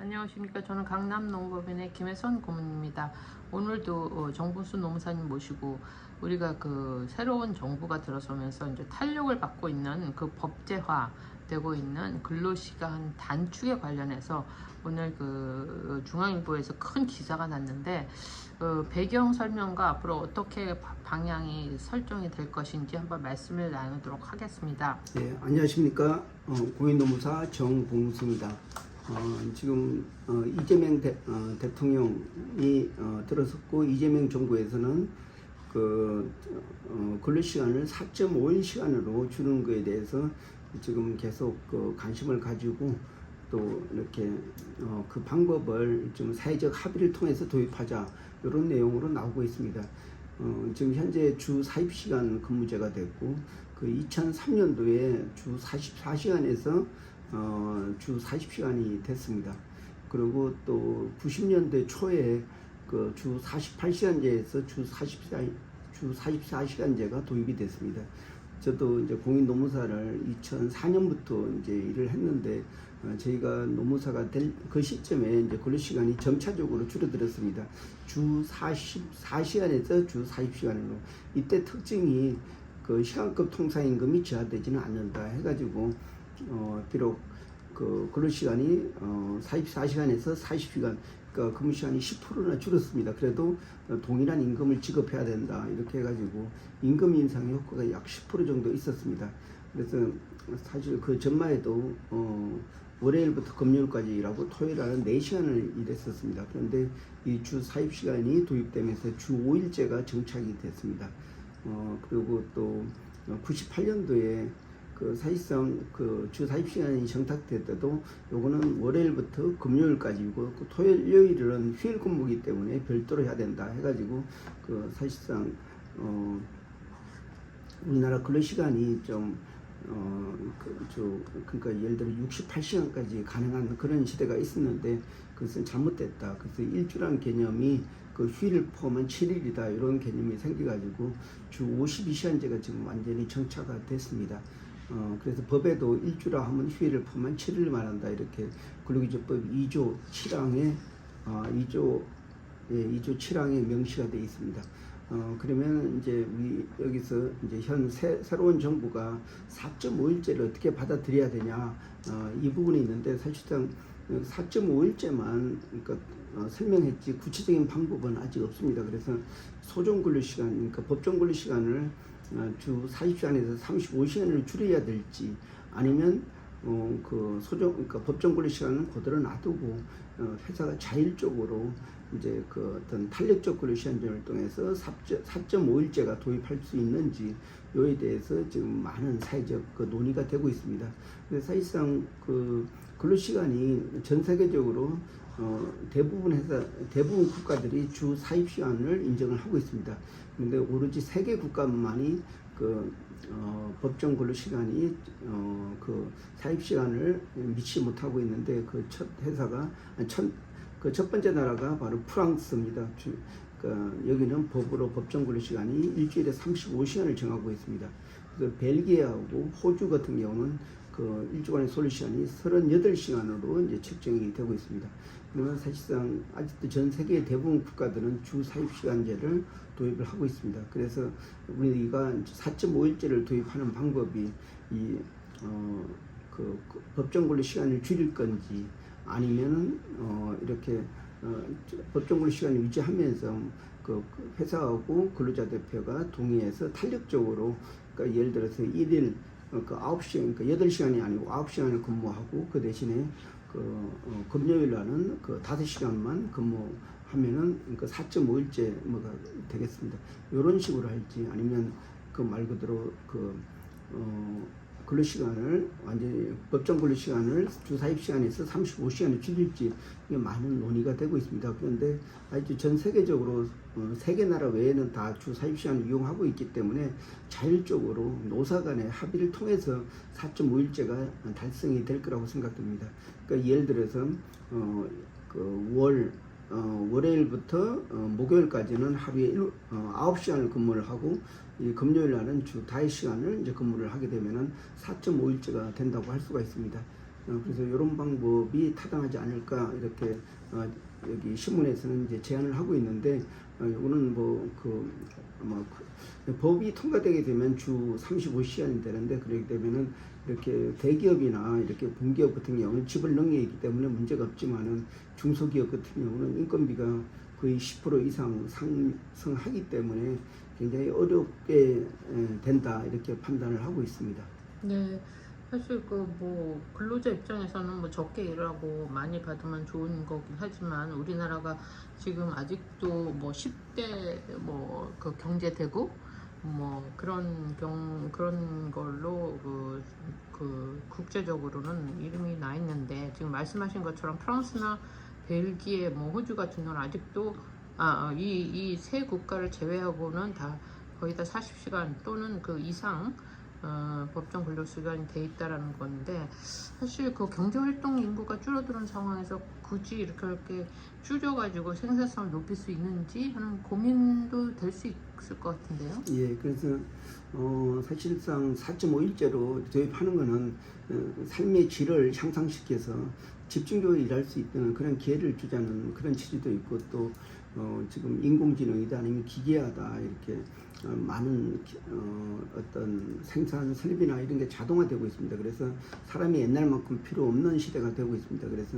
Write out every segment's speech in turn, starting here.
안녕하십니까. 저는 강남농법인의 김혜선 고문입니다. 오늘도 정봉수 노무사님 모시고 우리가 그 새로운 정부가 들어서면서 이제 탄력을 받고 있는 그 법제화 되고 있는 근로시간 단축에 관련해서 오늘 그 중앙일보에서 큰 기사가 났는데 배경 설명과 앞으로 어떻게 방향이 설정이 될 것인지 한번 말씀을 나누도록 하겠습니다. 네, 안녕하십니까. 고인노무사 정봉수입니다. 지금 이재명 대통령이 들어섰고 이재명 정부에서는 근로시간을 4.5일 시간으로 주는 것에 대해서 지금 계속 관심을 가지고 또 이렇게 그 방법을 좀 사회적 합의를 통해서 도입하자 이런 내용으로 나오고 있습니다. 지금 현재 주 40시간 근무제가 됐고 그 2003년도에 주 44시간에서 주 40시간이 됐습니다. 그리고 또 90년대 초에 그 주 48시간제에서 주 44시간제가 도입이 됐습니다. 저도 이제 공인 노무사를 2004년부터 이제 일을 했는데 저희가 노무사가 될 그 시점에 이제 근로시간이 점차적으로 줄어들었습니다. 주 44시간에서 주 40시간으로 이때 특징이 그 시간급 통상임금이 저하되지는 않는다 해가지고 비록 그 근로시간이 44시간에서 40시간 그러니까 근무시간이 10%나 줄었습니다. 그래도 동일한 임금을 지급해야 된다 이렇게 해가지고 임금 인상 효과가 약 10% 정도 있었습니다. 그래서 사실 그 전마에도 월요일부터 금요일까지 일하고 토요일에는 4시간을 일했었습니다. 그런데 이 주 40시간이 도입되면서 주 5일제가 정착이 됐습니다. 그리고 또 98년도에 그 사실상 그 주 40시간이 정착될 때도 요거는 월요일부터 금요일까지고 그 토요일, 일요일은 휴일 근무기 때문에 별도로 해야 된다 해가지고 그 사실상 우리나라 근로시간이 좀 그러니까 예를 들어 68시간까지 가능한 그런 시대가 있었는데 그것은 잘못됐다. 그래서 일주라는 개념이 그 휴일을 포함한 7일이다 이런 개념이 생겨가지고 주 52시간제가 지금 완전히 정착가 됐습니다. 그래서 법에도 일주라 하면 휴일을 포함한 7일을 말한다 이렇게 근로기준법 2조 7항에 2조 7항에 명시가 되어 있습니다. 그러면 이제 우리 여기서 이제 새로운 정부가 4.5일제를 어떻게 받아들여야 되냐 이 부분이 있는데 사실상 4.5일제만 그러니까 설명했지 구체적인 방법은 아직 없습니다. 그래서 소정 근로시간 그러니까 법정 근로시간을 주 40시간에서 35시간을 줄여야 될지 아니면 그러니까 법정 근로시간은 그대로 놔두고 회사가 자율적으로 이제 그 어떤 탄력적 근로시간제를 통해서 4.5일제가 도입할 수 있는지 요에 대해서 지금 많은 사회적 그 논의가 되고 있습니다. 근데 사실상 그 근로시간이 전 세계적으로 대부분 국가들이 주 40시간을 인정을 하고 있습니다. 그런데 오로지 3개 국가만이 법정 근로시간이 그 40시간을 미치지 못하고 있는데 그 첫 번째 나라가 바로 프랑스입니다. 여기는 법으로 법정 근로시간이 일주일에 35시간을 정하고 있습니다. 그래서 벨기에하고 호주 같은 경우는 그 일주간의 근로시간이 38시간으로 이제 책정이 되고 있습니다. 그러면 사실상 아직도 전 세계 대부분 국가들은 주 40시간제를 도입을 하고 있습니다. 그래서 우리가 4.5일제를 도입하는 방법이 그 법정 근로 시간을 줄일 건지 아니면은 이렇게 법정 근로 시간을 유지하면서 그 회사하고 근로자 대표가 동의해서 탄력적으로 그러니까 예를 들어서 1일 그 9시간 그러니까 8시간이 아니고 9시간을 근무하고 그 대신에 금요일 날은 그 5시간만 근무하면은 그 4.5일제 뭐가 되겠습니다. 이런 식으로 할지 아니면 그 말 그대로 근로시간을 완전히 법정 근로시간을 주 40시간에서 35시간을 줄일지 이게 많은 논의가 되고 있습니다. 그런데 아주 전 세계적으로 세계 나라 외에는 다 주 40시간을 이용하고 있기 때문에 자율적으로 노사 간의 합의를 통해서 4.5일제가 달성이 될 거라고 생각됩니다. 그러니까 예를 들어서 월요일부터 목요일까지는 하루에 9시간을 근무를 하고 이 금요일 날은 주 5시간을 이제 근무를 하게 되면은 4.5일제가 된다고 할 수가 있습니다. 그래서 이런 방법이 타당하지 않을까 이렇게 여기 신문에서는 이제 제안을 하고 있는데 이거는 법이 통과되게 되면 주 35시간이 되는데 그렇게 되면은 이렇게 대기업이나 이렇게 공기업 같은 경우는 지불 능력이 있기 때문에 문제가 없지만은 중소기업 같은 경우는 인건비가 거의 10% 이상 상승하기 때문에 굉장히 어렵게 된다 이렇게 판단을 하고 있습니다. 네, 사실 그 뭐 근로자 입장에서는 뭐 적게 일하고 많이 받으면 좋은 거긴 하지만 우리나라가 지금 아직도 뭐 10대 뭐 그 경제대국 뭐 그런 걸로 그 국제적으로는 이름이 나 있는데 지금 말씀하신 것처럼 프랑스나 벨기에 뭐 호주 같은 경우는 아직도 이 세 국가를 제외하고는 다 거의 다 40시간 또는 그 이상 법정 근로 시간이 돼 있다라는 건데 사실 그 경제활동 인구가 줄어드는 상황에서 굳이 이렇게 줄여가지고 생산성을 높일 수 있는지 하는 고민도 될 수 있을 것 같은데요. 예, 그래서 사실상 4.5일제로 도입하는 거는 삶의 질을 향상시켜서 집중적으로 일할 수 있는 그런 기회를 주자는 그런 취지도 있고 또 지금 인공지능이다 아니면 기계화다 이렇게 많은 어떤 생산 설비나 이런 게 자동화되고 있습니다. 그래서 사람이 옛날만큼 필요 없는 시대가 되고 있습니다. 그래서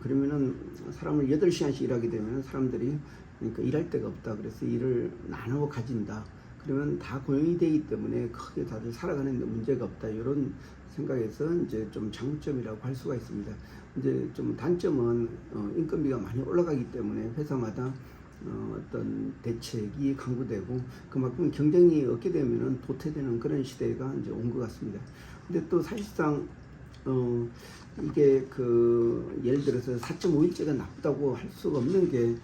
그러면은 사람을 8시간씩 일하게 되면 사람들이 그러니까 일할 데가 없다. 그래서 일을 나누어 가진다. 그러면 다 고용이 되기 때문에 크게 다들 살아가는 데 문제가 없다. 이런 생각에서 이제 좀 장점이라고 할 수가 있습니다. 이제 좀 단점은 인건비가 많이 올라가기 때문에 회사마다 어떤 대책이 강구되고 그만큼 경쟁이 없게 되면은 도태되는 그런 시대가 이제 온 것 같습니다. 근데 또 사실상 이게 예를 들어서 4.5일제가 나쁘다고 할 수가 없는 게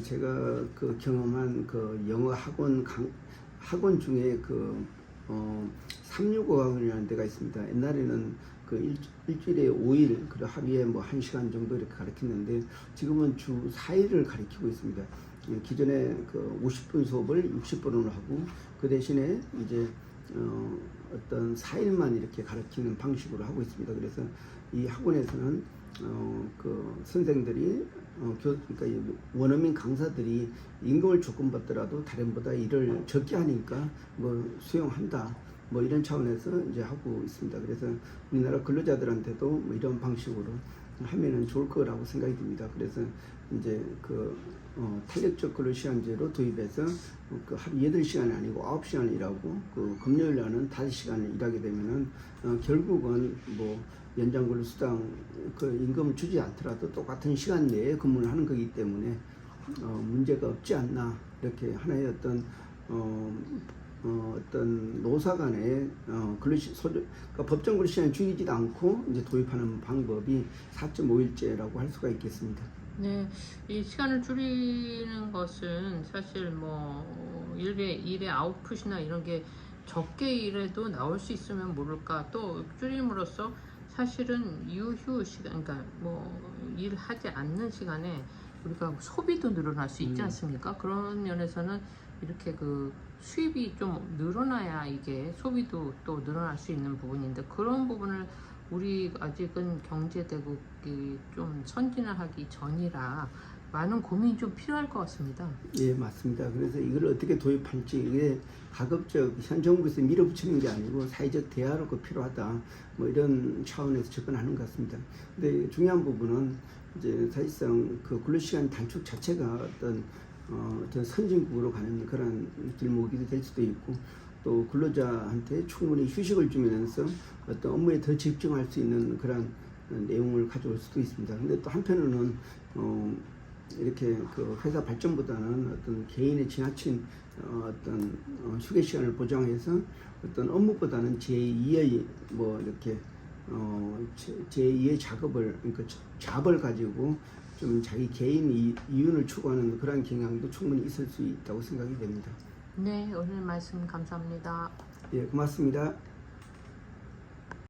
제가 경험한 영어 학원 중에 365학원이라는 데가 있습니다. 옛날에는 일주일에 5일, 하루에 뭐 1시간 정도 이렇게 가르쳤는데 지금은 주 4일을 가르치고 있습니다. 기존에 50분 수업을 60분으로 하고 그 대신에 이제 어떤 4일만 이렇게 가르치는 방식으로 하고 있습니다. 그래서 이 학원에서는 선생들이 그러니까 원어민 강사들이 임금을 조금 받더라도 다른보다 일을 적게 하니까 뭐 수용한다. 뭐 이런 차원에서 이제 하고 있습니다. 그래서 우리나라 근로자들한테도 뭐 이런 방식으로 하면은 좋을 거라고 생각이 듭니다. 그래서 이제 탄력적 근로시간제로 도입해서 하루 8시간이 아니고 9시간 일하고 금요일 날은 5시간을 일하게 되면은 결국은 뭐 연장근로수당 임금을 주지 않더라도 똑같은 시간 내에 근무를 하는 거기 때문에 문제가 없지 않나 이렇게 하나의 어떤 노사 간의 그러니까 법정 근로시간을 줄이지도 않고 이제 도입하는 방법이 4.5일제라고 할 수가 있겠습니다. 네, 이 시간을 줄이는 것은 사실 뭐 일의 아웃풋이나 이런 게 적게 일해도 나올 수 있으면 모를까 또 줄임으로써 사실은 유휴 시간, 그러니까 뭐 일하지 않는 시간에 우리가 소비도 늘어날 수 있지 않습니까? 그런 면에서는 이렇게 수입이 좀 늘어나야 이게 소비도 또 늘어날 수 있는 부분인데 그런 부분을 우리 아직은 경제대국이 좀 선진화하기 전이라 많은 고민이 좀 필요할 것 같습니다. 예, 맞습니다. 그래서 이걸 어떻게 도입할지 이게 가급적 현 정부에서 밀어붙이는 게 아니고 사회적 대화로 필요하다. 뭐 이런 차원에서 접근하는 것 같습니다. 근데 중요한 부분은 이제 사실상 근로시간 단축 자체가 어떤 선진국으로 가는 그런 길목이 될 수도 있고 또 근로자한테 충분히 휴식을 주면서 어떤 업무에 더 집중할 수 있는 그런 내용을 가져올 수도 있습니다. 근데 또 한편으로는 이렇게 회사 발전보다는 어떤 개인의 지나친 어떤 휴게 시간을 보장해서 어떤 업무보다는 제2의 뭐 이렇게 제2의 작업을 그러니까 잡을 가지고 좀 자기 개인 이윤을 추구하는 그런 경향도 충분히 있을 수 있다고 생각이 됩니다. 네, 오늘 말씀 감사합니다. 예, 고맙습니다.